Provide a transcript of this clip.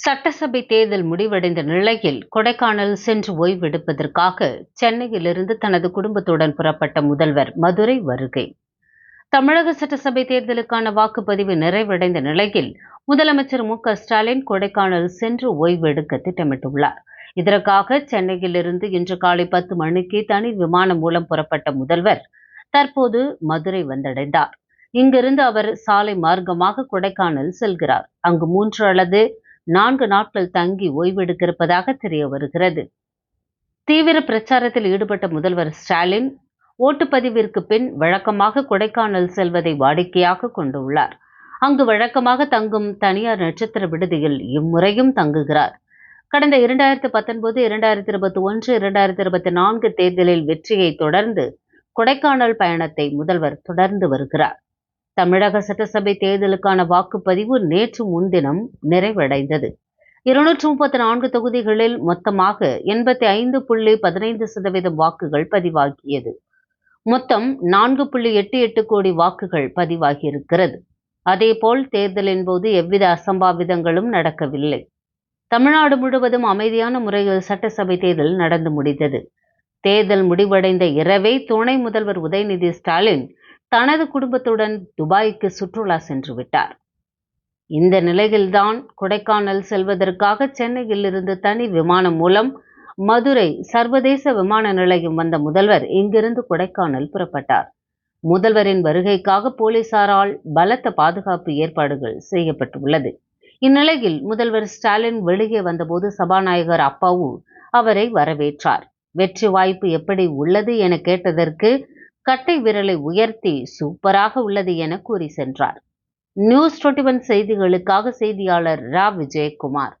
சட்டசபை தேர்தல் முடிவடைந்த நிலையில் கொடைக்கானல் சென்று ஓய்வெடுப்பதற்காக சென்னையிலிருந்து தனது குடும்பத்துடன் புறப்பட்ட முதல்வர் மதுரை வருகை. தமிழக சட்டசபை தேர்தலுக்கான வாக்குப்பதிவு நிறைவடைந்த நிலையில் முதலமைச்சர் மு.க.ஸ்டாலின் கொடைக்கானல் சென்று ஓய்வெடுக்க திட்டமிட்டுள்ளார். இதற்காக சென்னையிலிருந்து இன்று காலை 10 மணிக்கு தனி விமானம் மூலம் புறப்பட்ட முதல்வர் தற்போது மதுரை வந்தடைந்தார். இங்கிருந்து அவர் சாலை மார்க்கமாக கொடைக்கானல் செல்கிறார். அங்கு 3 அல்லது 4 நாட்கள் தங்கி ஓய்வெடுக்க இருப்பதாக தெரிய வருகிறது. தீவிர பிரச்சாரத்தில் ஈடுபட்ட முதல்வர் ஸ்டாலின் ஓட்டுப்பதிவிற்கு பின் வழக்கமாக கொடைக்கானல் செல்வதை வாடிக்கையாக கொண்டுள்ளார். அங்கு வழக்கமாக தங்கும் தனியார் நட்சத்திர விடுதியில் இம்முறையும் தங்குகிறார். கடந்த 2019, 2021, 2024 தேர்தலில் வெற்றியை தொடர்ந்து கொடைக்கானல் பயணத்தை முதல்வர் தொடர்ந்து வருகிறார். தமிழக சட்டசபை தேர்தலுக்கான வாக்குப்பதிவு நேற்று முன்தினம் நிறைவடைந்தது. 234 தொகுதிகளில் மொத்தமாக 85.15% வாக்குகள் பதிவாகியது. மொத்தம் 4.88 கோடி வாக்குகள் பதிவாகியிருக்கிறது. அதேபோல் தேர்தலின் போது எவ்வித அசம்பாவிதங்களும் நடக்கவில்லை. தமிழ்நாடு முழுவதும் அமைதியான முறையில் சட்டசபை தேர்தல் நடந்து முடிந்தது. தேர்தல் முடிவடைந்த இரவே துணை முதல்வர் உதயநிதி ஸ்டாலின் தனது குடும்பத்துடன் துபாய்க்கு சுற்றுலா சென்று விட்டார். இந்த நிலையில்தான் கொடைக்கானல் செல்வதற்காக சென்னையில் இருந்து தனி விமானம் மூலம் மதுரை சர்வதேச விமான நிலையம் வந்த முதல்வர் இங்கிருந்து கொடைக்கானல் புறப்பட்டார். முதல்வரின் வருகைக்காக போலீசாரால் பலத்த பாதுகாப்பு ஏற்பாடுகள் செய்யப்பட்டுள்ளது. இந்நிலையில் முதல்வர் ஸ்டாலின் வெளியே வந்தபோது சபாநாயகர் அப்பாவு அவரை வரவேற்றார். வெற்றி வாய்ப்பு எப்படி உள்ளது என கேட்டதற்கு கட்டை விரலை உயர்த்தி சூப்பராக உள்ளது என கூறி சென்றார். நியூஸ் 21 செய்திகளுக்காக செய்தியாளர் ரா விஜயகுமார்.